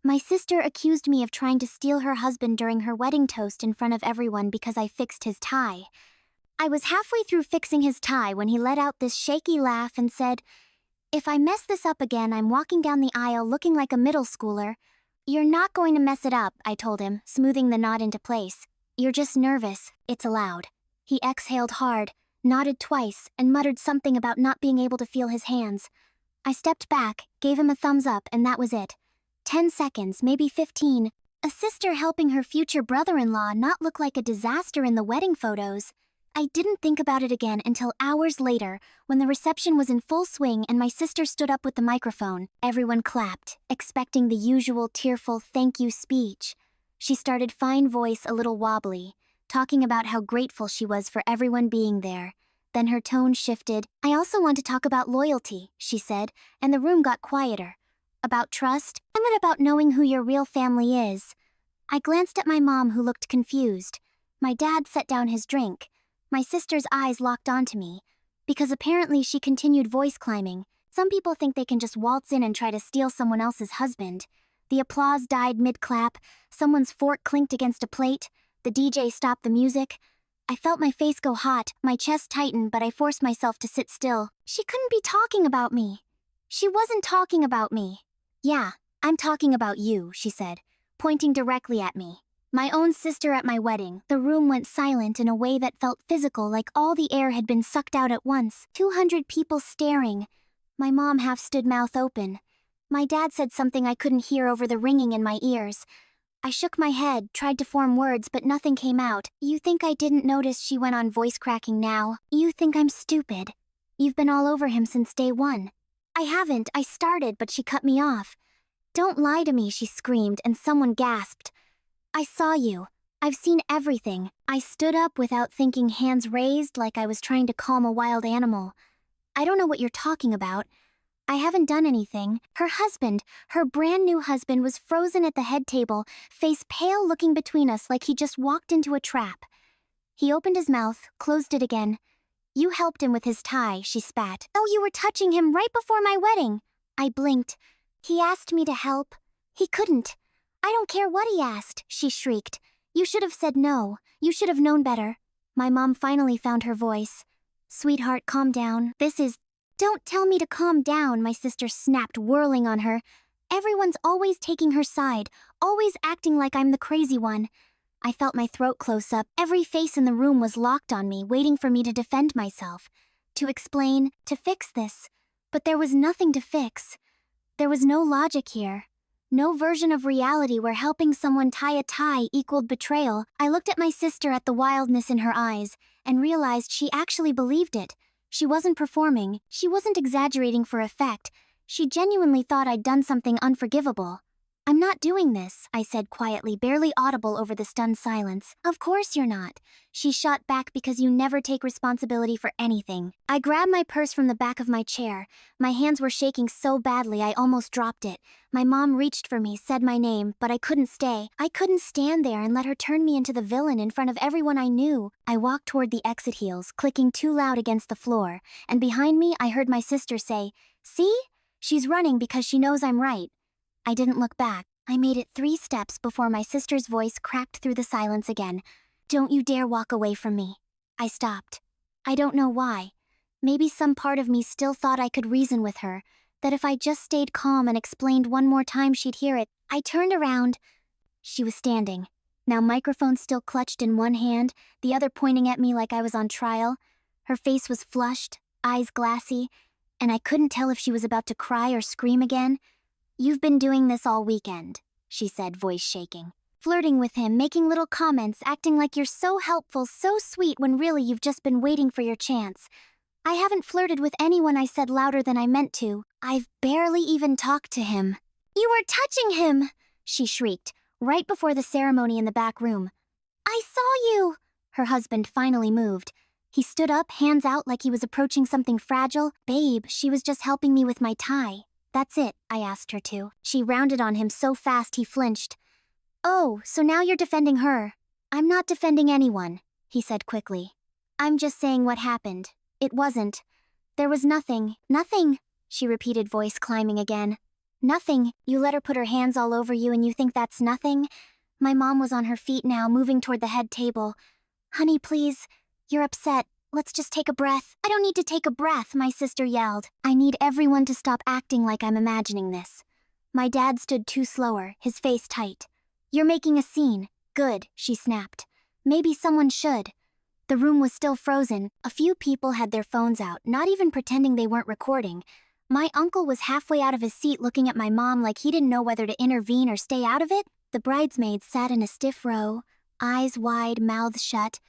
My sister accused me of trying to steal her husband during her wedding toast in front of everyone because I fixed his tie. I was halfway through fixing his tie when he let out this shaky laugh and said, "If I mess this up again, I'm walking down the aisle looking like a middle schooler." "You're not going to mess it up," I told him, smoothing the knot into place. "You're just nervous. It's allowed." He exhaled hard, nodded twice, and muttered something about not being able to feel his hands. I stepped back, gave him a thumbs up, and that was it. 10 seconds, maybe 15. A sister helping her future brother-in-law not look like a disaster in the wedding photos. I didn't think about it again until hours later, when the reception was in full swing and my sister stood up with the microphone. Everyone clapped, expecting the usual tearful thank you speech. She started fine voice a little wobbly, talking about how grateful she was for everyone being there. Then her tone shifted. "I also want to talk about loyalty," she said, and the room got quieter. "About trust, and about knowing who your real family is." I glanced at my mom, who looked confused. My dad set down his drink. My sister's eyes locked onto me, because apparently she continued voice climbing. Some people think they can just waltz in and try to steal someone else's husband. The applause died mid-clap, someone's fork clinked against a plate, the DJ stopped the music. I felt my face go hot, my chest tighten, but I forced myself to sit still. She couldn't be talking about me. She wasn't talking about me. "Yeah, I'm talking about you," she said, pointing directly at me. My own sister at my wedding. The room went silent in a way that felt physical, like all the air had been sucked out at once. 200 people staring. My mom half stood mouth open. My dad said something I couldn't hear over the ringing in my ears. I shook my head, tried to form words, but nothing came out. "You think I didn't notice?" she went on, voice cracking now. "You think I'm stupid. You've been all over him since day one." "I haven't. I started, but she cut me off." "Don't lie to me," she screamed, and someone gasped. "I saw you. I've seen everything." I stood up without thinking, hands raised like I was trying to calm a wild animal. "I don't know what you're talking about. I haven't done anything." Her husband, her brand new husband, was frozen at the head table, face pale, looking between us like he just walked into a trap. He opened his mouth, closed it again. "You helped him with his tie," she spat. "Oh, you were touching him right before my wedding." I blinked. "He asked me to help. He couldn't." "I don't care what he asked," she shrieked. "You should have said no. You should have known better." My mom finally found her voice. "Sweetheart, calm down. This is—" "Don't tell me to calm down," my sister snapped, whirling on her. "Everyone's always taking her side, always acting like I'm the crazy one." I felt my throat close up. Every face in the room was locked on me, waiting for me to defend myself, to explain, to fix this. But there was nothing to fix. There was no logic here. No version of reality where helping someone tie a tie equaled betrayal. I looked at my sister, at the wildness in her eyes, and realized she actually believed it. She wasn't performing. She wasn't exaggerating for effect. She genuinely thought I'd done something unforgivable. "I'm not doing this," I said quietly, barely audible over the stunned silence. "Of course you're not," she shot back, "because you never take responsibility for anything." I grabbed my purse from the back of my chair. My hands were shaking so badly I almost dropped it. My mom reached for me, said my name, but I couldn't stay. I couldn't stand there and let her turn me into the villain in front of everyone I knew. I walked toward the exit, heels clicking too loud against the floor, and behind me I heard my sister say, "See? She's running because she knows I'm right." I didn't look back. I made it 3 steps before my sister's voice cracked through the silence again. "Don't you dare walk away from me." I stopped. I don't know why. Maybe some part of me still thought I could reason with her, that if I just stayed calm and explained one more time she'd hear it. I turned around. She was standing, now microphone still clutched in one hand, the other pointing at me like I was on trial. Her face was flushed, eyes glassy, and I couldn't tell if she was about to cry or scream again. "You've been doing this all weekend," she said, voice shaking. "Flirting with him, making little comments, acting like you're so helpful, so sweet, when really you've just been waiting for your chance." "I haven't flirted with anyone," I said louder than I meant to. "I've barely even talked to him." "You were touching him!" she shrieked, right before the ceremony in the back room. "I saw you!" Her husband finally moved. He stood up, hands out like he was approaching something fragile. "Babe, she was just helping me with my tie." "That's it," I asked her to. She rounded on him so fast he flinched. "Oh, so now you're defending her." "I'm not defending anyone," he said quickly. "I'm just saying what happened. It wasn't. There was nothing." "Nothing," she repeated, voice climbing again. Nothing. You let her put her hands all over you and you think that's nothing? My mom was on her feet now, moving toward the head table. Honey, please. You're upset. Let's just take a breath. I don't need to take a breath, my sister yelled. I need everyone to stop acting like I'm imagining this. My dad stood 2 slower, his face tight. You're making a scene. Good, she snapped. Maybe someone should. The room was still frozen. A few people had their phones out, not even pretending they weren't recording. My uncle was halfway out of his seat looking at my mom like he didn't know whether to intervene or stay out of it. The bridesmaids sat in a stiff row, eyes wide, mouths shut.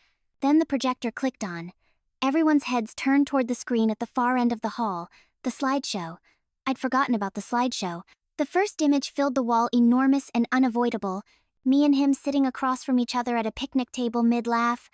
Then the projector clicked on. Everyone's heads turned toward the screen at the far end of the hall, the slideshow. I'd forgotten about the slideshow. The first image filled the wall, enormous and unavoidable. Me and him sitting across from each other at a picnic table mid-laugh.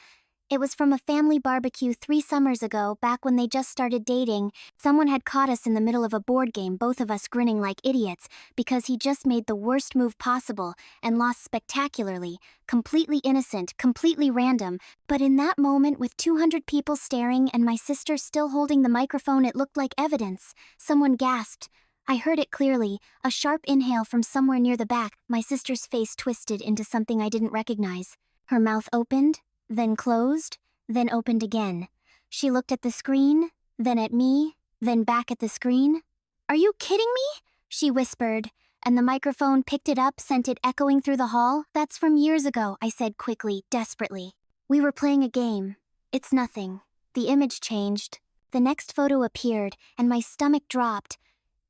It was from a family barbecue 3 summers ago, back when they just started dating. Someone had caught us in the middle of a board game, both of us grinning like idiots, because he just made the worst move possible and lost spectacularly, completely innocent, completely random. But in that moment, with 200 people staring and my sister still holding the microphone, it looked like evidence. Someone gasped. I heard it clearly, a sharp inhale from somewhere near the back. My sister's face twisted into something I didn't recognize. Her mouth opened, then closed, then opened again. She looked at the screen, then at me, then back at the screen. Are you kidding me? She whispered, and the microphone picked it up, sent it echoing through the hall. That's from years ago, I said quickly, desperately. We were playing a game. It's nothing. The image changed. The next photo appeared, and my stomach dropped.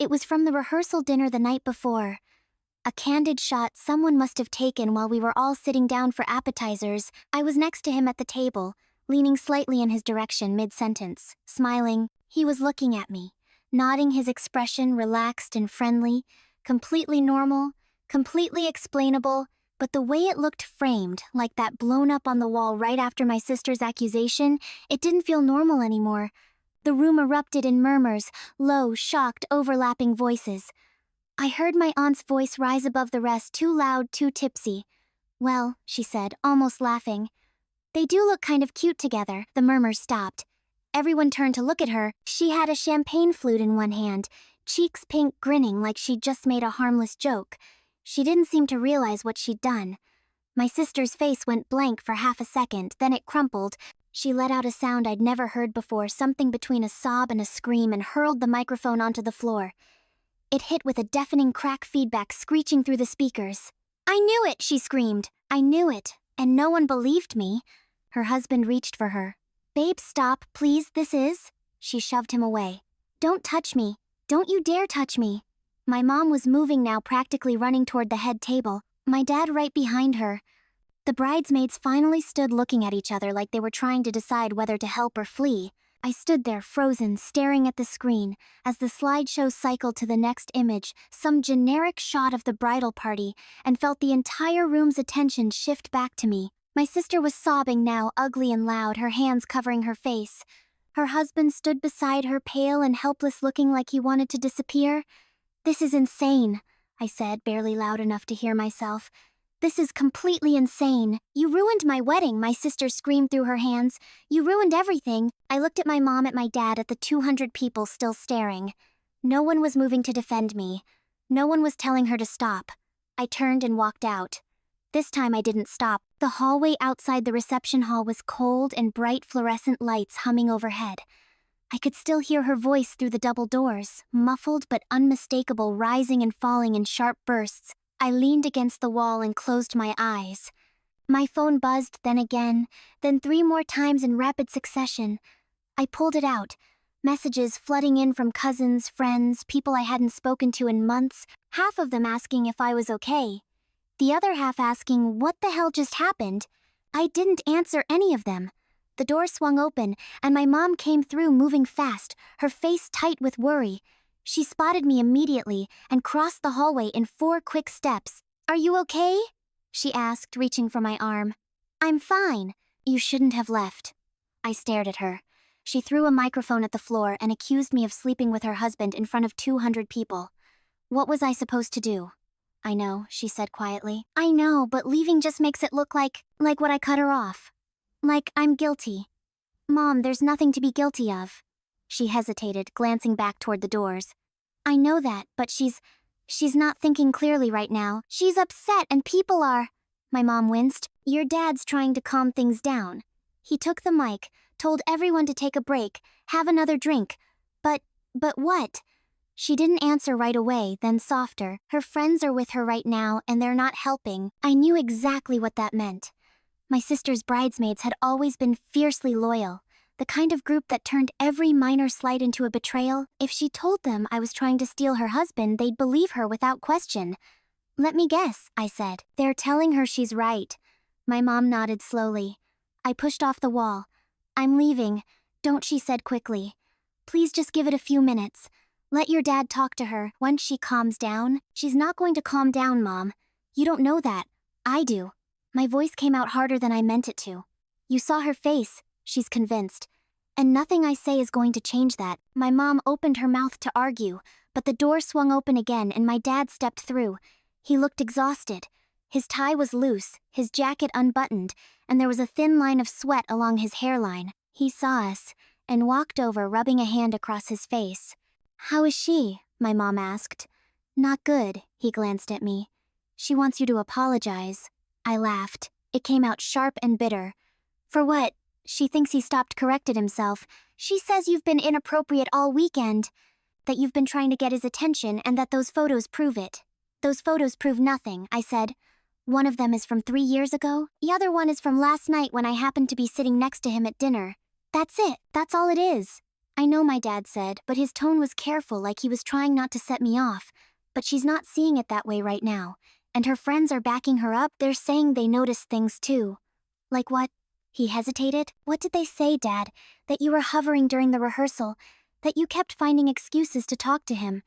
It was from the rehearsal dinner the night before. A candid shot someone must have taken while we were all sitting down for appetizers. I was next to him at the table, leaning slightly in his direction mid-sentence, smiling. He was looking at me, nodding, his expression relaxed and friendly, completely normal, completely explainable, but the way it looked framed, like that blown up on the wall right after my sister's accusation, it didn't feel normal anymore. The room erupted in murmurs, low, shocked, overlapping voices. I heard my aunt's voice rise above the rest, too loud, too tipsy. Well, she said, almost laughing. They do look kind of cute together. The murmurs stopped. Everyone turned to look at her. She had a champagne flute in one hand, cheeks pink, grinning like she'd just made a harmless joke. She didn't seem to realize what she'd done. My sister's face went blank for half a second, then it crumpled. She let out a sound I'd never heard before, something between a sob and a scream, and hurled the microphone onto the floor. It hit with a deafening crack, feedback screeching through the speakers. I knew it, she screamed. I knew it, and no one believed me. Her husband reached for her. Babe, stop, please, this is... She shoved him away. Don't touch me. Don't you dare touch me. My mom was moving now, practically running toward the head table. My dad right behind her. The bridesmaids finally stood looking at each other like they were trying to decide whether to help or flee. I stood there frozen, staring at the screen, as the slideshow cycled to the next image, some generic shot of the bridal party, and felt the entire room's attention shift back to me. My sister was sobbing now, ugly and loud, her hands covering her face. Her husband stood beside her, pale and helpless, looking like he wanted to disappear. This is insane, I said, barely loud enough to hear myself. This is completely insane. You ruined my wedding, my sister screamed through her hands. You ruined everything. I looked at my mom, at my dad, at the 200 people still staring. No one was moving to defend me. No one was telling her to stop. I turned and walked out. This time I didn't stop. The hallway outside the reception hall was cold and bright fluorescent lights humming overhead. I could still hear her voice through the double doors, muffled but unmistakable, rising and falling in sharp bursts. I leaned against the wall and closed my eyes. My phone buzzed, then again, then 3 more times in rapid succession. I pulled it out. Messages flooding in from cousins, friends, people I hadn't spoken to in months, half of them asking if I was okay. The other half asking what the hell just happened. I didn't answer any of them. The door swung open, and my mom came through, moving fast, her face tight with worry. She spotted me immediately and crossed the hallway in 4 quick steps. Are you okay? She asked, reaching for my arm. I'm fine. You shouldn't have left. I stared at her. She threw a microphone at the floor and accused me of sleeping with her husband in front of 200 people. What was I supposed to do? I know, she said quietly. I know, but leaving just makes it look like what I cut her off. Like I'm guilty. Mom, there's nothing to be guilty of. She hesitated, glancing back toward the doors. I know that, but she's... She's not thinking clearly right now. She's upset and people are. My mom winced. Your dad's trying to calm things down. He took the mic, told everyone to take a break, have another drink. But what? She didn't answer right away, then softer. Her friends are with her right now and they're not helping. I knew exactly what that meant. My sister's bridesmaids had always been fiercely loyal, the kind of group that turned every minor slight into a betrayal. If she told them I was trying to steal her husband, they'd believe her without question. Let me guess, I said. They're telling her she's right. My mom nodded slowly. I pushed off the wall. I'm leaving. Don't, she said quickly. Please just give it a few minutes. Let your dad talk to her. Once she calms down, she's not going to calm down, Mom. You don't know that. I do. My voice came out harder than I meant it to. You saw her face. She's convinced. And nothing I say is going to change that. My mom opened her mouth to argue, but the door swung open again and my dad stepped through. He looked exhausted. His tie was loose, his jacket unbuttoned, and there was a thin line of sweat along his hairline. He saw us and walked over, rubbing a hand across his face. How is she? My mom asked. Not good, he glanced at me. She wants you to apologize. I laughed. It came out sharp and bitter. For what? She thinks he stopped, corrected himself. She says you've been inappropriate all weekend. That you've been trying to get his attention and that those photos prove it. Those photos prove nothing, I said. One of them is from 3 years ago. The other one is from last night when I happened to be sitting next to him at dinner. That's it. That's all it is. I know, my dad said, but his tone was careful, like he was trying not to set me off. But she's not seeing it that way right now. And her friends are backing her up. They're saying they noticed things too. Like what? He hesitated. What did they say, Dad? That you were hovering during the rehearsal. That you kept finding excuses to talk to him.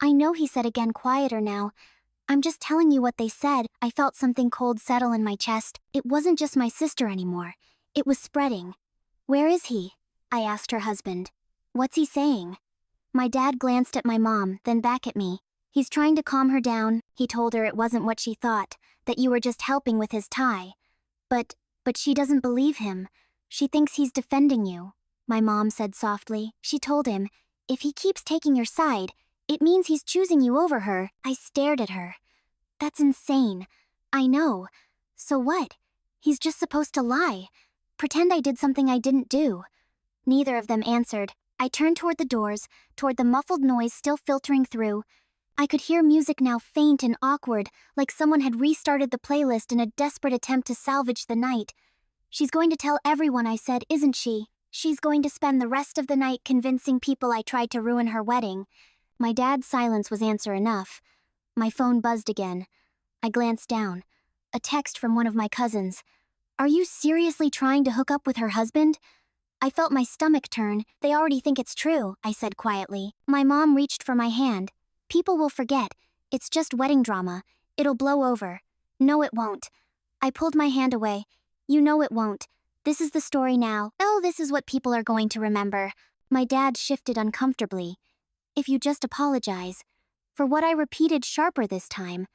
I know, he said again, quieter now. I'm just telling you what they said. I felt something cold settle in my chest. It wasn't just my sister anymore. It was spreading. Where is he? I asked her husband. What's he saying? My dad glanced at my mom, then back at me. He's trying to calm her down. He told her it wasn't what she thought, that you were just helping with his tie. But she doesn't believe him. She thinks he's defending you. My mom said softly. She told him, if he keeps taking your side, it means he's choosing you over her. I stared at her. That's insane. I know. So what? He's just supposed to lie. Pretend I did something I didn't do. Neither of them answered. I turned toward the doors, toward the muffled noise still filtering through. I could hear music now, faint and awkward, like someone had restarted the playlist in a desperate attempt to salvage the night. She's going to tell everyone, I said, isn't she? She's going to spend the rest of the night convincing people I tried to ruin her wedding. My dad's silence was answer enough. My phone buzzed again. I glanced down. A text from one of my cousins. Are you seriously trying to hook up with her husband? I felt my stomach turn. They already think it's true, I said quietly. My mom reached for my hand. People will forget. It's just wedding drama. It'll blow over. No, it won't. I pulled my hand away. You know it won't. This is the story now. Oh, this is what people are going to remember. My dad shifted uncomfortably. If you just apologize. For what I repeated sharper this time.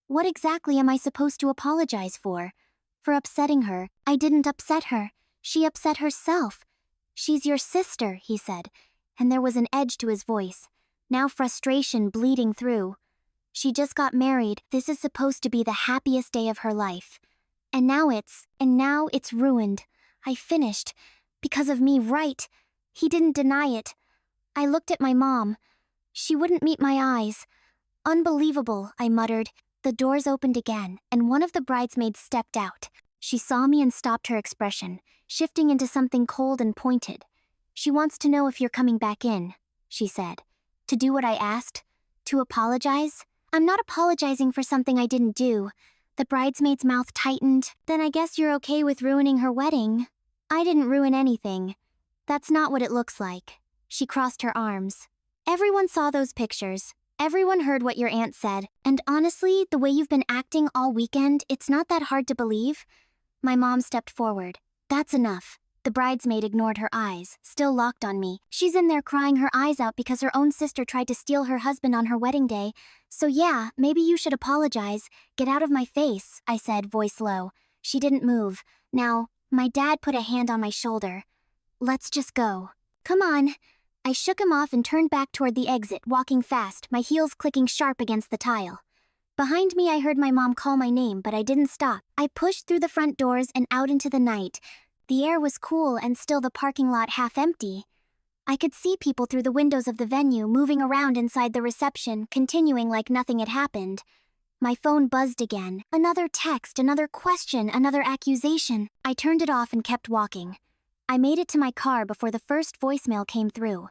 What exactly am I supposed to apologize for? For upsetting her. I didn't upset her. She upset herself. She's your sister, he said, and there was an edge to his voice. Now frustration bleeding through. She just got married. This is supposed to be the happiest day of her life. And now it's ruined. I finished. Because of me, right? He didn't deny it. I looked at my mom. She wouldn't meet my eyes. Unbelievable, I muttered. The doors opened again, and one of the bridesmaids stepped out. She saw me and stopped her expression, shifting into something cold and pointed. She wants to know if you're coming back in, she said. To do what I asked? To apologize? I'm not apologizing for something I didn't do. The bridesmaid's mouth tightened. Then I guess you're okay with ruining her wedding. I didn't ruin anything. That's not what it looks like. She crossed her arms. Everyone saw those pictures. Everyone heard what your aunt said. And honestly, the way you've been acting all weekend, it's not that hard to believe. My mom stepped forward. That's enough. The bridesmaid ignored her eyes, still locked on me. She's in there crying her eyes out because her own sister tried to steal her husband on her wedding day. So yeah, maybe you should apologize. Get out of my face, I said, voice low. She didn't move. Now, my dad put a hand on my shoulder. Let's just go. Come on. I shook him off and turned back toward the exit, walking fast, my heels clicking sharp against the tile. Behind me, I heard my mom call my name, but I didn't stop. I pushed through the front doors and out into the night. The air was cool and still the parking lot half empty. I could see people through the windows of the venue, moving around inside the reception, continuing like nothing had happened. My phone buzzed again. Another text, another question, another accusation. I turned it off and kept walking. I made it to my car before the first voicemail came through.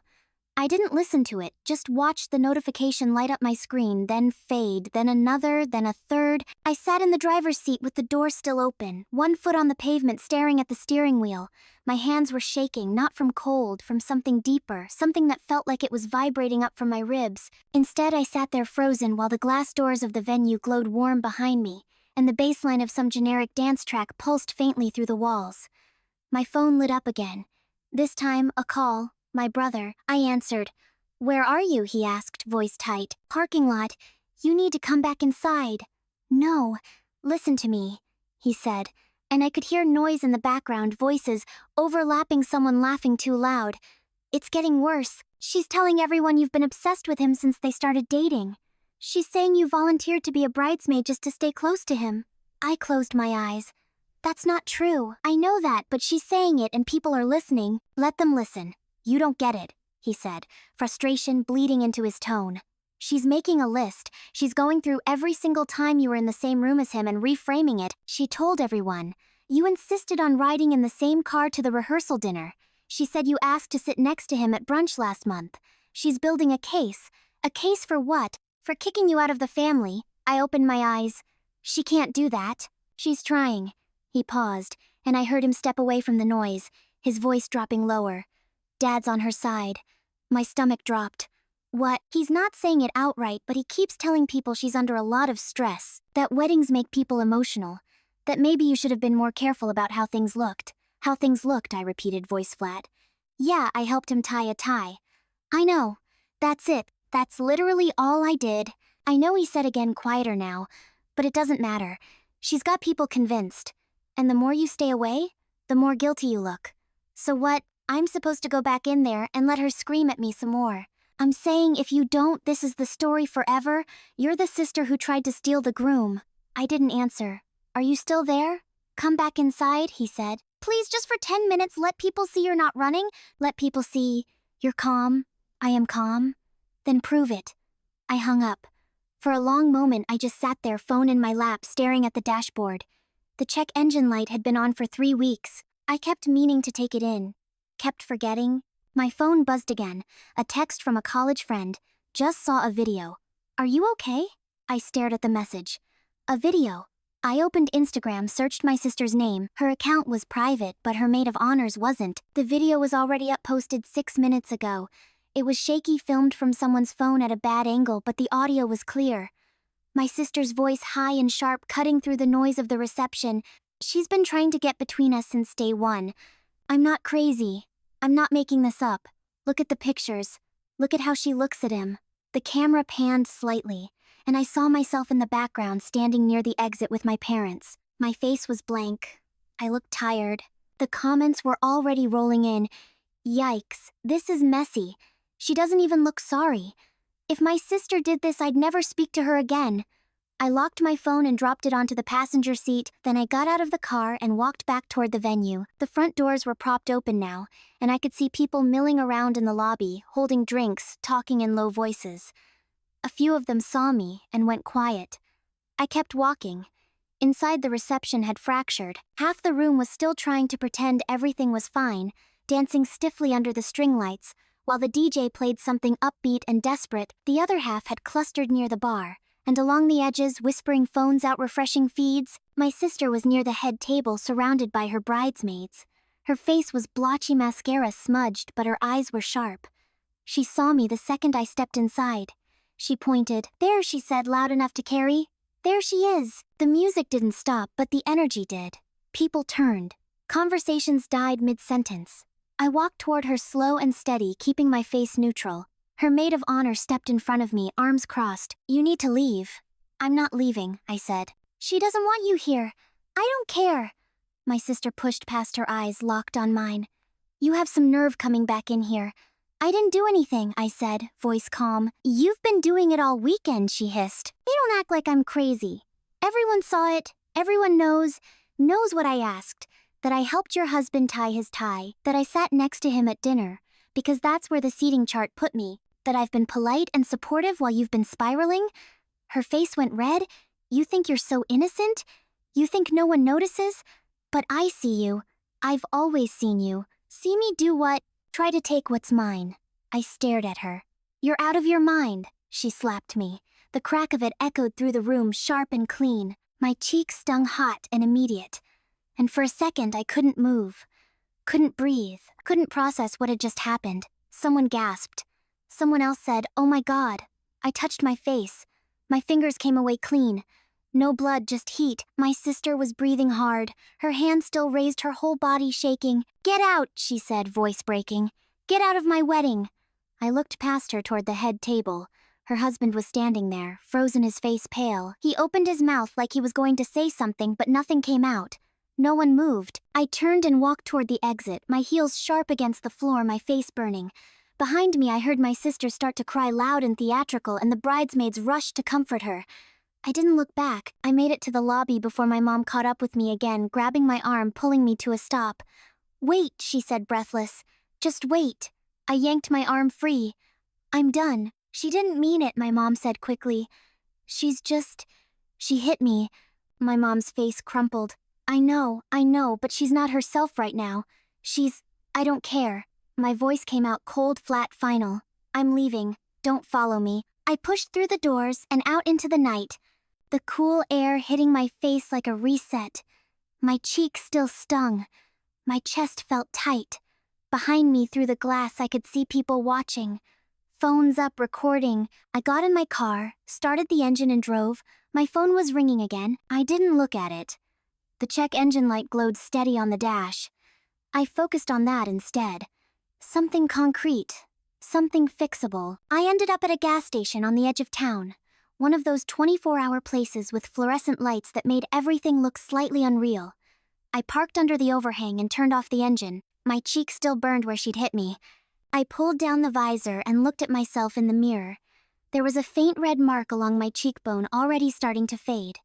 I didn't listen to it, just watched the notification light up my screen, then fade, then another, then a third. I sat in the driver's seat with the door still open, one foot on the pavement staring at the steering wheel. My hands were shaking, not from cold, from something deeper, something that felt like it was vibrating up from my ribs. Instead, I sat there frozen while the glass doors of the venue glowed warm behind me, and the bass line of some generic dance track pulsed faintly through the walls. My phone lit up again. This time, a call. My brother. I answered. "Where are you?" he asked, voice tight. "Parking lot. You need to come back inside." "No. Listen to me," he said, and I could hear noise in the background, voices, overlapping, someone laughing too loud. "It's getting worse. She's telling everyone you've been obsessed with him since they started dating. She's saying you volunteered to be a bridesmaid just to stay close to him." I closed my eyes. "That's not true. I know that, but she's saying it and people are listening." "Let them listen. You don't get it," he said, frustration bleeding into his tone. "She's making a list. She's going through every single time you were in the same room as him and reframing it. She told everyone. You insisted on riding in the same car to the rehearsal dinner. She said you asked to sit next to him at brunch last month. She's building a case. A case for what? For kicking you out of the family." I opened my eyes. "She can't do that." "She's trying." He paused, and I heard him step away from the noise, his voice dropping lower. "Dad's on her side." My stomach dropped. What? He's not saying it outright, but he keeps telling people she's under a lot of stress, that weddings make people emotional, that maybe you should have been more careful about how things looked. "How things looked," I repeated, voice flat. "Yeah, I helped him tie a tie." "I know. That's it. That's literally all I did." I know, he said again, quieter now, "but it doesn't matter. She's got people convinced. And the more you stay away, the more guilty you look. So what? I'm supposed to go back in there and let her scream at me some more. I'm saying if you don't, this is the story forever. You're the sister who tried to steal the groom." I didn't answer. "Are you still there?" "Come back inside," he said. "Please, just for 10 minutes, let people see you're not running. Let people see you're calm." "I am calm." "Then prove it." I hung up. For a long moment, I just sat there, phone in my lap, staring at the dashboard. The check engine light had been on for 3 weeks. I kept meaning to take it in. Kept forgetting. My phone buzzed again. A text from a college friend. "Just saw a video. Are you okay?" I stared at the message. A video. I opened Instagram, searched my sister's name. Her account was private, but her maid of honors wasn't. The video was already up, posted 6 minutes ago. It was shaky, filmed from someone's phone at a bad angle, but the audio was clear. My sister's voice, high and sharp, cutting through the noise of the reception. "She's been trying to get between us since day one. I'm not crazy. I'm not making this up. Look at the pictures. Look at how she looks at him." The camera panned slightly, and I saw myself in the background standing near the exit with my parents. My face was blank. I looked tired. The comments were already rolling in. "Yikes, this is messy. She doesn't even look sorry. If my sister did this, I'd never speak to her again." I locked my phone and dropped it onto the passenger seat, then I got out of the car and walked back toward the venue. The front doors were propped open now, and I could see people milling around in the lobby, holding drinks, talking in low voices. A few of them saw me and went quiet. I kept walking. Inside, the reception had fractured. Half the room was still trying to pretend everything was fine, dancing stiffly under the string lights, while the DJ played something upbeat and desperate. The other half had clustered near the bar, and along the edges, whispering phones out refreshing feeds. My sister was near the head table, surrounded by her bridesmaids. Her face was blotchy, mascara smudged, but her eyes were sharp. She saw me the second I stepped inside. She pointed. "There," she said, loud enough to carry. "There she is." The music didn't stop, but the energy did. People turned. Conversations died mid-sentence. I walked toward her, slow and steady, keeping my face neutral. Her maid of honor stepped in front of me, arms crossed. "You need to leave." "I'm not leaving," I said. "She doesn't want you here." "I don't care." My sister pushed past, her eyes locked on mine. "You have some nerve coming back in here. I didn't do anything, I said, voice calm. You've been doing it all weekend, she hissed. They don't act like I'm crazy. Everyone saw it. Everyone knows what I asked. That I helped your husband tie his tie. That I sat next to him at dinner. Because that's where the seating chart put me. That I've been polite and supportive while you've been spiraling. Her face went red. You think you're so innocent? You think no one notices? But I see you. I've always seen you. See me do what? Try to take what's mine. I stared at her. You're out of your mind, she slapped me. The crack of it echoed through the room sharp and clean. My cheek stung hot and immediate. And for a second I couldn't move. Couldn't breathe. Couldn't process what had just happened. Someone gasped. Someone else said, "Oh my God." I touched my face. My fingers came away clean. No blood, just heat. My sister was breathing hard. Her hand still raised, her whole body shaking. "Get out," she said, voice breaking. "Get out of my wedding." I looked past her toward the head table. Her husband was standing there, frozen, his face pale. He opened his mouth like he was going to say something, but nothing came out. No one moved. I turned and walked toward the exit, my heels sharp against the floor, my face burning. Behind me, I heard my sister start to cry loud and theatrical, and the bridesmaids rushed to comfort her. I didn't look back. I made it to the lobby before my mom caught up with me again, grabbing my arm, pulling me to a stop. "Wait," she said, breathless. "Just wait." I yanked my arm free. "I'm done." She didn't mean it, my mom said quickly. She hit me. My mom's face crumpled. I know, but she's not herself right now. I don't care." My voice came out cold, flat, final. "I'm leaving. Don't follow me." I pushed through the doors and out into the night. The cool air hitting my face like a reset. My cheek still stung. My chest felt tight. Behind me, through the glass, I could see people watching. Phones up, recording. I got in my car, started the engine and drove. My phone was ringing again. I didn't look at it. The check engine light glowed steady on the dash. I focused on that instead. Something concrete. Something fixable. I ended up at a gas station on the edge of town. One of those 24-hour places with fluorescent lights that made everything look slightly unreal. I parked under the overhang and turned off the engine. My cheek still burned where she'd hit me. I pulled down the visor and looked at myself in the mirror. There was a faint red mark along my cheekbone, already starting to fade.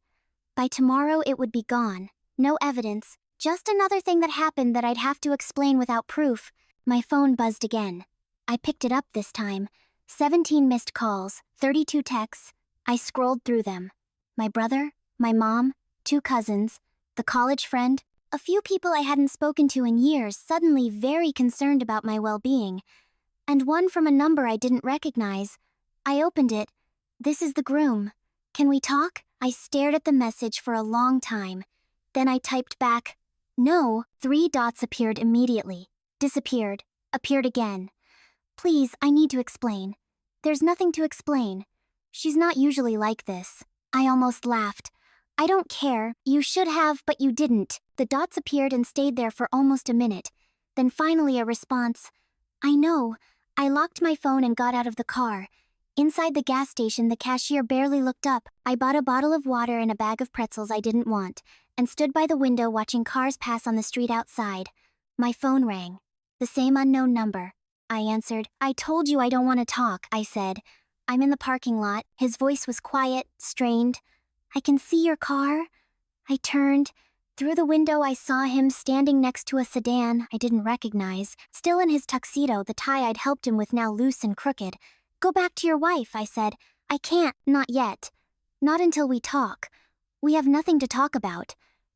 By tomorrow it would be gone. No evidence. Just another thing that happened that I'd have to explain without proof. My phone buzzed again. I picked it up this time. 17 missed calls, 32 texts. I scrolled through them. My brother, my mom, 2 cousins, the college friend, a few people I hadn't spoken to in years, suddenly very concerned about my well-being, and one from a number I didn't recognize. I opened it. "This is the groom. Can we talk?" I stared at the message for a long time. Then I typed back, "No." 3 dots appeared immediately. Disappeared. Appeared again. "Please, I need to explain." "There's nothing to explain. She's not usually like this." I almost laughed. "I don't care. You should have, but you didn't." The dots appeared and stayed there for almost a minute. Then finally a response. "I know." I locked my phone and got out of the car. Inside the gas station, the cashier barely looked up. I bought a bottle of water and a bag of pretzels I didn't want, and stood by the window watching cars pass on the street outside. My phone rang. The same unknown number. I answered. "I told you I don't want to talk," I said. "I'm in the parking lot." His voice was quiet, strained. "I can see your car." I turned. Through the window I saw him standing next to a sedan I didn't recognize, still in his tuxedo, the tie I'd helped him with now loose and crooked. "Go back to your wife," I said. "I can't, not yet. Not until we talk. We have nothing to talk about.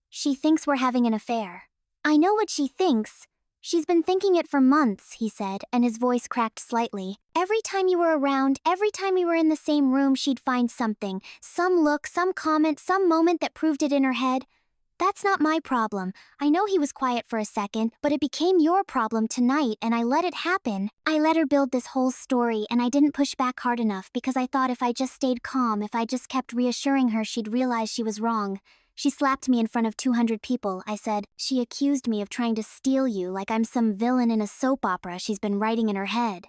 She thinks we're having an affair." "I know what she thinks. She's been thinking it for months," he said, and his voice cracked slightly. "Every time you were around, every time we were in the same room, she'd find something. Some look, some comment, some moment that proved it in her head. That's not my problem. I know he was quiet for a second, but it became your problem tonight, and I let it happen. I let her build this whole story, and I didn't push back hard enough because I thought if I just stayed calm, if I just kept reassuring her, she'd realize she was wrong. She slapped me in front of 200 people," I said. "She accused me of trying to steal you like I'm some villain in a soap opera she's been writing in her head.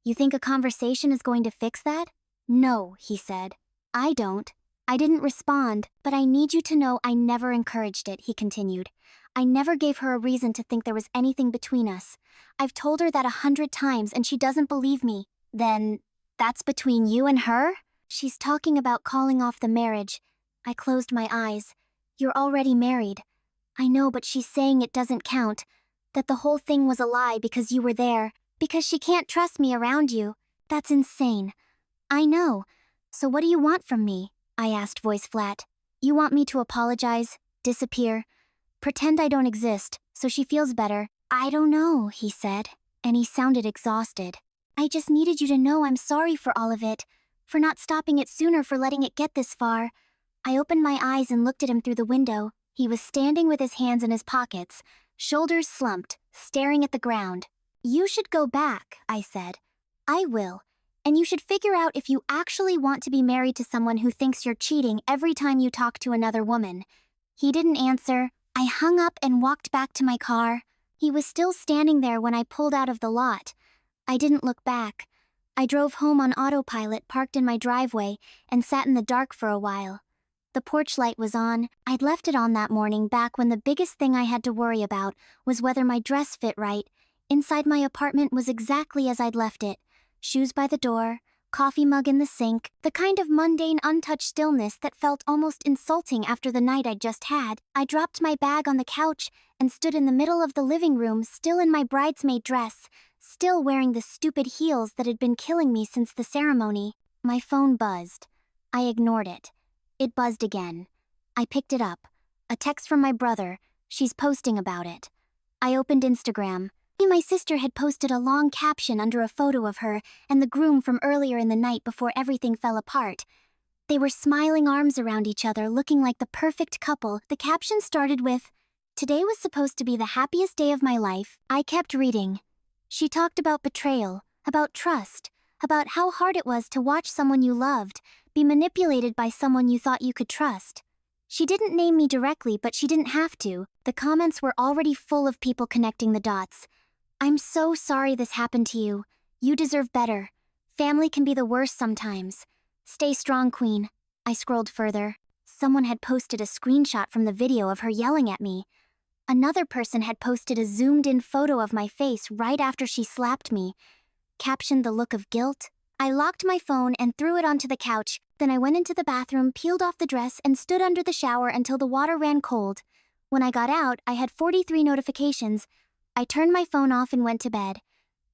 You think a conversation is going to fix that?" "No," he said. "I don't." I didn't respond, "but I need you to know I never encouraged it," he continued. I never gave her a reason to think there was anything between us. I've told her that 100 times and she doesn't believe me. Then, that's between you and her? She's talking about calling off the marriage. I closed my eyes. You're already married. I know, but she's saying it doesn't count. That the whole thing was a lie because you were there. Because she can't trust me around you. That's insane. I know. So what do you want from me? I asked, voice flat. You want me to apologize? Disappear? Pretend I don't exist, so she feels better? I don't know, he said, and he sounded exhausted. I just needed you to know I'm sorry for all of it, for not stopping it sooner, for letting it get this far. I opened my eyes and looked at him through the window. He was standing with his hands in his pockets, shoulders slumped, staring at the ground. You should go back, I said. I will. And you should figure out if you actually want to be married to someone who thinks you're cheating every time you talk to another woman. He didn't answer. I hung up and walked back to my car. He was still standing there when I pulled out of the lot. I didn't look back. I drove home on autopilot, parked in my driveway, and sat in the dark for a while. The porch light was on. I'd left it on that morning back when the biggest thing I had to worry about was whether my dress fit right. Inside my apartment was exactly as I'd left it. Shoes by the door, coffee mug in the sink, the kind of mundane, untouched stillness that felt almost insulting after the night I'd just had. I dropped my bag on the couch and stood in the middle of the living room, still in my bridesmaid dress, still wearing the stupid heels that had been killing me since the ceremony. My phone buzzed. I ignored it. It buzzed again. I picked it up. A text from my brother. She's posting about it. I opened Instagram. My sister had posted a long caption under a photo of her and the groom from earlier in the night before everything fell apart. They were smiling, arms around each other, looking like the perfect couple. The caption started with, "Today was supposed to be the happiest day of my life." I kept reading. She talked about betrayal, about trust, about how hard it was to watch someone you loved be manipulated by someone you thought you could trust. She didn't name me directly, but she didn't have to. The comments were already full of people connecting the dots. I'm so sorry this happened to you. You deserve better. Family can be the worst sometimes. Stay strong, Queen. I scrolled further. Someone had posted a screenshot from the video of her yelling at me. Another person had posted a zoomed-in photo of my face right after she slapped me, captioned the look of guilt. I locked my phone and threw it onto the couch. Then I went into the bathroom, peeled off the dress, and stood under the shower until the water ran cold. When I got out, I had 43 notifications. I turned my phone off and went to bed.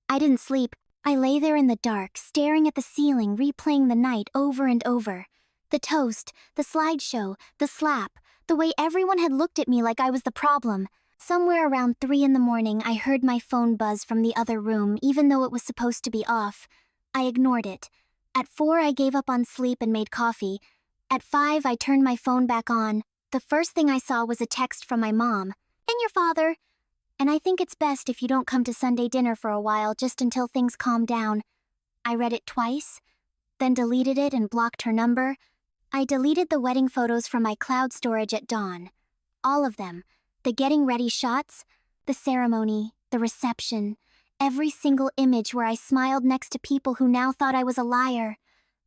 I didn't sleep. I lay there in the dark, staring at the ceiling, replaying the night over and over. The toast, the slideshow, the slap, the way everyone had looked at me like I was the problem. Somewhere around 3 in the morning, I heard my phone buzz from the other room, even though it was supposed to be off. I ignored it. At 4, I gave up on sleep and made coffee. At 5, I turned my phone back on. The first thing I saw was a text from my mom. "And your father? And I think it's best if you don't come to Sunday dinner for a while, just until things calm down." I read it twice, then deleted it and blocked her number. I deleted the wedding photos from my cloud storage at dawn. All of them. The getting ready shots, the ceremony, the reception, every single image where I smiled next to people who now thought I was a liar.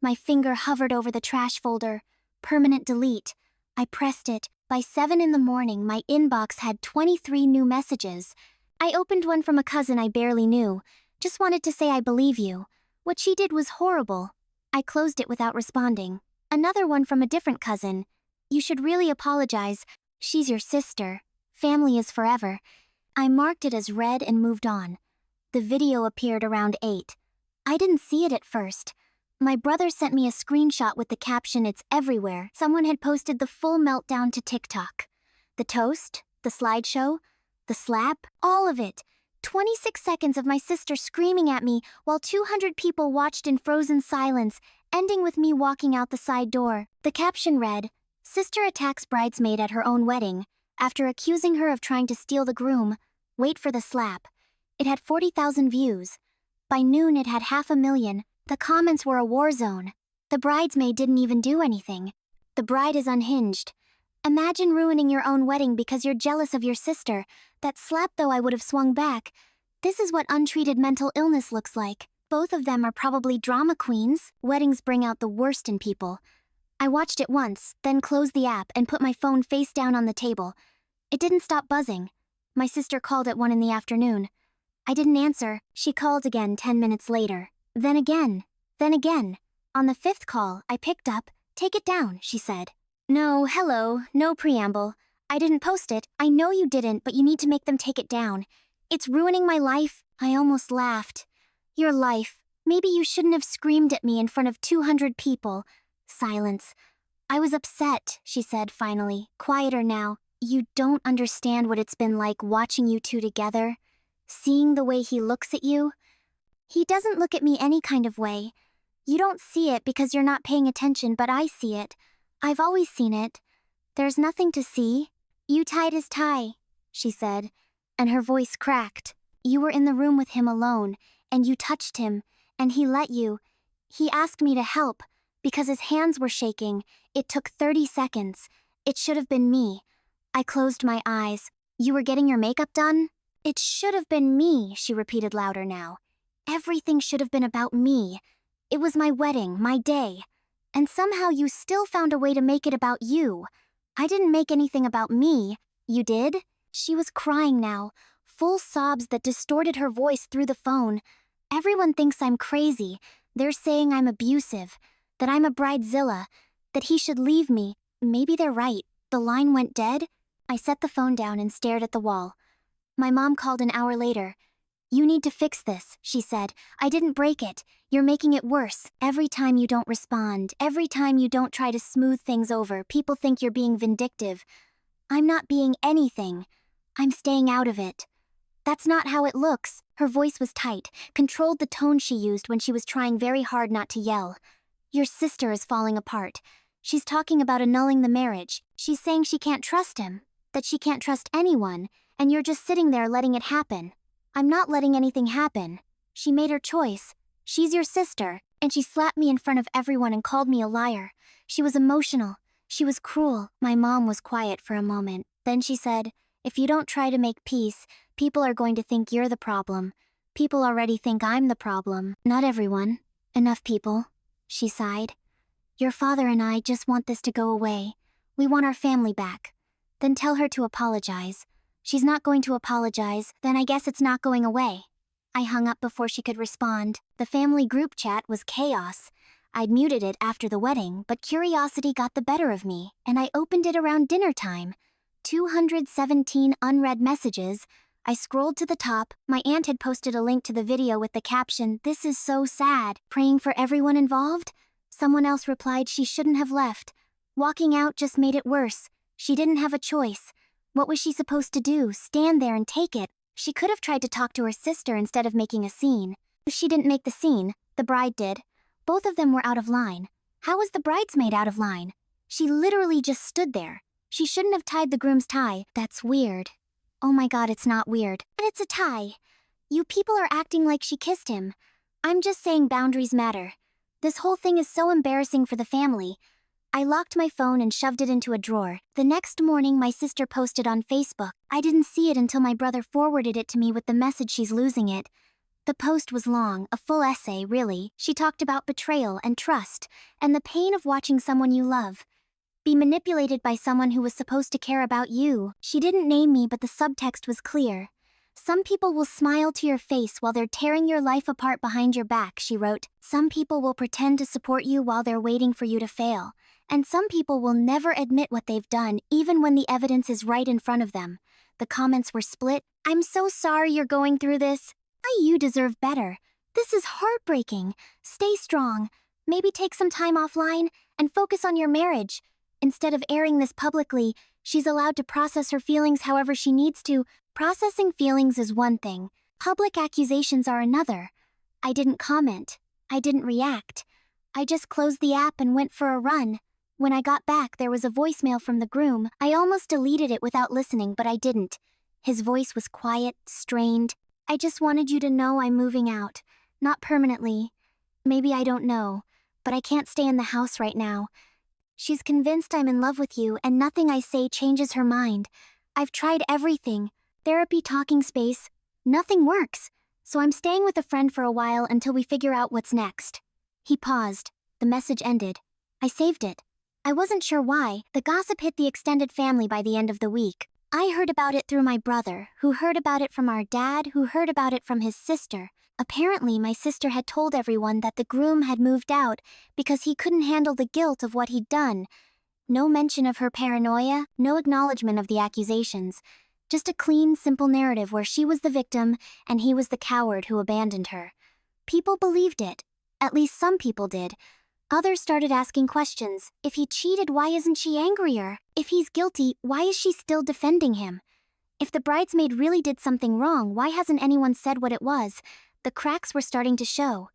My finger hovered over the trash folder. Permanent delete. I pressed it. By 7 in the morning, my inbox had 23 new messages. I opened one from a cousin I barely knew. Just wanted to say I believe you. What she did was horrible. I closed it without responding. Another one from a different cousin. "You should really apologize. She's your sister. Family is forever." I marked it as read and moved on. The video appeared around 8. I didn't see it at first. My brother sent me a screenshot with the caption, "It's everywhere." Someone had posted the full meltdown to TikTok. The toast, the slideshow, the slap, all of it. 26 seconds of my sister screaming at me while 200 people watched in frozen silence, ending with me walking out the side door. The caption read, "Sister attacks bridesmaid at her own wedding. After accusing her of trying to steal the groom, wait for the slap." It had 40,000 views. By noon it had 500,000. The comments were a war zone. The bridesmaid didn't even do anything. The bride is unhinged. Imagine ruining your own wedding because you're jealous of your sister. That slap, though, I would have swung back. This is what untreated mental illness looks like. Both of them are probably drama queens. Weddings bring out the worst in people. I watched it once, then closed the app and put my phone face down on the table. It didn't stop buzzing. My sister called at 1 in the afternoon. I didn't answer. She called again 10 minutes later. Then again. Then again. On the 5th call, I picked up. "Take it down," she said. "No, hello, no preamble. I didn't post it. I know you didn't, but you need to make them take it down. It's ruining my life." I almost laughed. "Your life. Maybe you shouldn't have screamed at me in front of 200 people. Silence. "I was upset," she said finally, quieter now. "You don't understand what it's been like watching you two together. Seeing the way he looks at you. He doesn't look at me any kind of way. You don't see it because you're not paying attention, but I see it. I've always seen it. There's nothing to see. You tied his tie," she said, and her voice cracked. "You were in the room with him alone, and you touched him, and he let you. He asked me to help, because his hands were shaking. It took 30 seconds. It should have been me." I closed my eyes. "You were getting your makeup done?" "It should have been me," she repeated louder now. "Everything should have been about me. It was my wedding, my day. And somehow you still found a way to make it about you. I didn't make anything about me. You did?" She was crying now, full sobs that distorted her voice through the phone. "Everyone thinks I'm crazy. They're saying I'm abusive, that I'm a bridezilla, that he should leave me. Maybe they're right." The line went dead. I set the phone down and stared at the wall. My mom called an hour later. "You need to fix this," she said. "I didn't break it. You're making it worse. Every time you don't respond, every time you don't try to smooth things over, people think you're being vindictive. I'm not being anything. I'm staying out of it." "That's not how it looks." Her voice was tight, controlled the tone she used when she was trying very hard not to yell. "Your sister is falling apart. She's talking about annulling the marriage. She's saying she can't trust him, that she can't trust anyone, and you're just sitting there letting it happen." "I'm not letting anything happen. She made her choice. She's your sister." And she slapped me in front of everyone and called me a liar. She was emotional. She was cruel. My mom was quiet for a moment. Then she said, "If you don't try to make peace, people are going to think you're the problem. People already think I'm the problem." "Not everyone. Enough people." She sighed. "Your father and I just want this to go away. We want our family back. Then tell her to apologize. She's not going to apologize, then I guess it's not going away." I hung up before she could respond. The family group chat was chaos. I'd muted it after the wedding, but curiosity got the better of me, and I opened it around dinner time. 217 unread messages. I scrolled to the top. My aunt had posted a link to the video with the caption, "This is so sad. Praying for everyone involved?" Someone else replied she shouldn't have left. Walking out just made it worse. She didn't have a choice. What was she supposed to do? Stand there and take it? She could have tried to talk to her sister instead of making a scene. She didn't make the scene. The bride did. Both of them were out of line. How was the bridesmaid out of line? She literally just stood there. She shouldn't have tied the groom's tie. That's weird. Oh my god, it's not weird. And it's a tie. You people are acting like she kissed him. I'm just saying boundaries matter. This whole thing is so embarrassing for the family. I locked my phone and shoved it into a drawer. The next morning, my sister posted on Facebook. I didn't see it until my brother forwarded it to me with the message she's losing it. The post was long, a full essay, really. She talked about betrayal and trust, and the pain of watching someone you love be manipulated by someone who was supposed to care about you. She didn't name me, but the subtext was clear. "Some people will smile to your face while they're tearing your life apart behind your back," she wrote. "Some people will pretend to support you while they're waiting for you to fail. And some people will never admit what they've done, even when the evidence is right in front of them." The comments were split. "I'm so sorry you're going through this. You deserve better. This is heartbreaking. Stay strong. Maybe take some time offline and focus on your marriage." Instead of airing this publicly, she's allowed to process her feelings however she needs to. Processing feelings is one thing. Public accusations are another. I didn't comment. I didn't react. I just closed the app and went for a run. When I got back, there was a voicemail from the groom. I almost deleted it without listening, but I didn't. His voice was quiet, strained. "I just wanted you to know I'm moving out. Not permanently. Maybe I don't know, but I can't stay in the house right now. She's convinced I'm in love with you, and nothing I say changes her mind. I've tried everything. Therapy, talking space. Nothing works. So I'm staying with a friend for a while until we figure out what's next." He paused. The message ended. I saved it. I wasn't sure why. The gossip hit the extended family by the end of the week. I heard about it through my brother, who heard about it from our dad, who heard about it from his sister. Apparently, my sister had told everyone that the groom had moved out because he couldn't handle the guilt of what he'd done. No mention of her paranoia, no acknowledgement of the accusations. Just a clean, simple narrative where she was the victim and he was the coward who abandoned her. People believed it. At least some people did. Others started asking questions. If he cheated, why isn't she angrier? If he's guilty, why is she still defending him? If the bridesmaid really did something wrong, why hasn't anyone said what it was? The cracks were starting to show.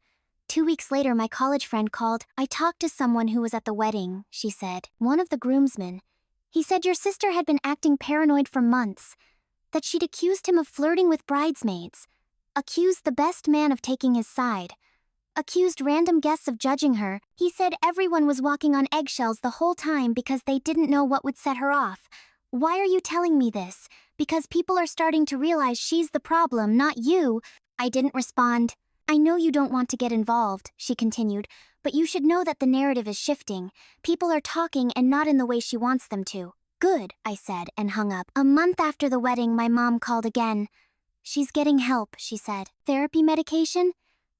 2 weeks later, my college friend called. I talked to someone who was at the wedding, she said. One of the groomsmen. He said your sister had been acting paranoid for months. That she'd accused him of flirting with bridesmaids. Accused the best man of taking his side. Accused random guests of judging her. He said everyone was walking on eggshells the whole time because they didn't know what would set her off. Why are you telling me this? Because people are starting to realize she's the problem, not you. I didn't respond. I know you don't want to get involved, she continued, but you should know that the narrative is shifting. People are talking and not in the way she wants them to. Good, I said, and hung up. A month after the wedding, my mom called again. She's getting help, she said. Therapy medication?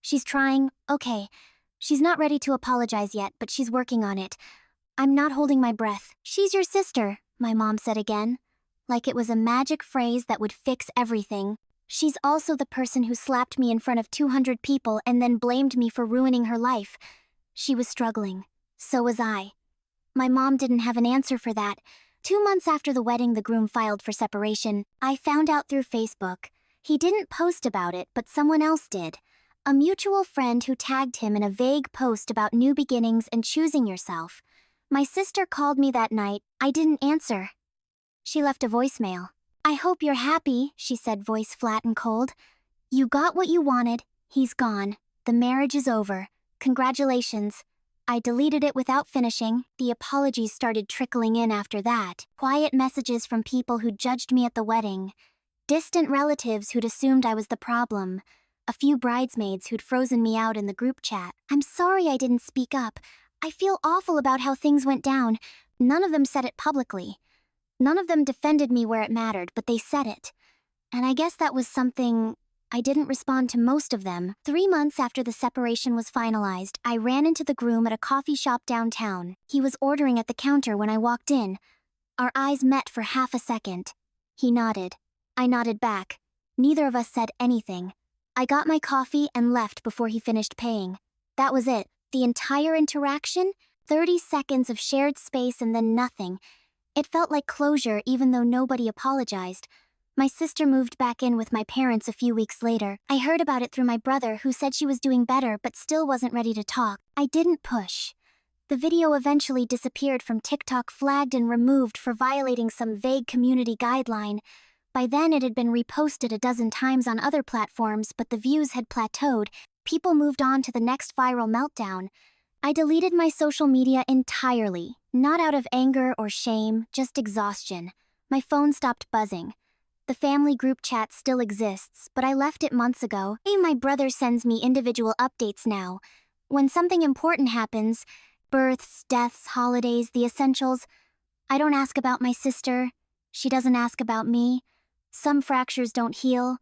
She's trying. Okay. She's not ready to apologize yet, but she's working on it. I'm not holding my breath. She's your sister, my mom said again. Like it was a magic phrase that would fix everything. She's also the person who slapped me in front of 200 people and then blamed me for ruining her life. She was struggling. So was I. My mom didn't have an answer for that. 2 months after the wedding, the groom filed for separation. I found out through Facebook. He didn't post about it, but someone else did. A mutual friend who tagged him in a vague post about new beginnings and choosing yourself. My sister called me that night. I didn't answer. She left a voicemail. I hope you're happy, she said, voice flat and cold. You got what you wanted. He's gone. The marriage is over. Congratulations. I deleted it without finishing. The apologies started trickling in after that. Quiet messages from people who judged me at the wedding. Distant relatives who'd assumed I was the problem. A few bridesmaids who'd frozen me out in the group chat. I'm sorry I didn't speak up. I feel awful about how things went down. None of them said it publicly. None of them defended me where it mattered, but they said it. And I guess that was something. I didn't respond to most of them. 3 months after the separation was finalized, I ran into the groom at a coffee shop downtown. He was ordering at the counter when I walked in. Our eyes met for half a second. He nodded. I nodded back. Neither of us said anything. I got my coffee and left before he finished paying. That was it. The entire interaction? 30 seconds of shared space and then nothing. It felt like closure even though nobody apologized. My sister moved back in with my parents a few weeks later. I heard about it through my brother, who said she was doing better but still wasn't ready to talk. I didn't push. The video eventually disappeared from TikTok, flagged and removed for violating some vague community guideline. By then it had been reposted a dozen times on other platforms, but the views had plateaued. People moved on to the next viral meltdown. I deleted my social media entirely, not out of anger or shame, just exhaustion. My phone stopped buzzing. The family group chat still exists, but I left it months ago. My brother sends me individual updates now. When something important happens, births, deaths, holidays, the essentials, I don't ask about my sister. She doesn't ask about me. Some fractures don't heal.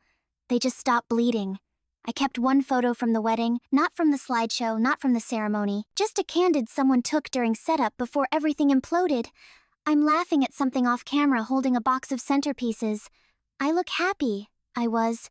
They just stop bleeding. I kept one photo from the wedding, not from the slideshow, not from the ceremony, just a candid someone took during setup before everything imploded. I'm laughing at something off camera holding a box of centerpieces. I look happy. I was.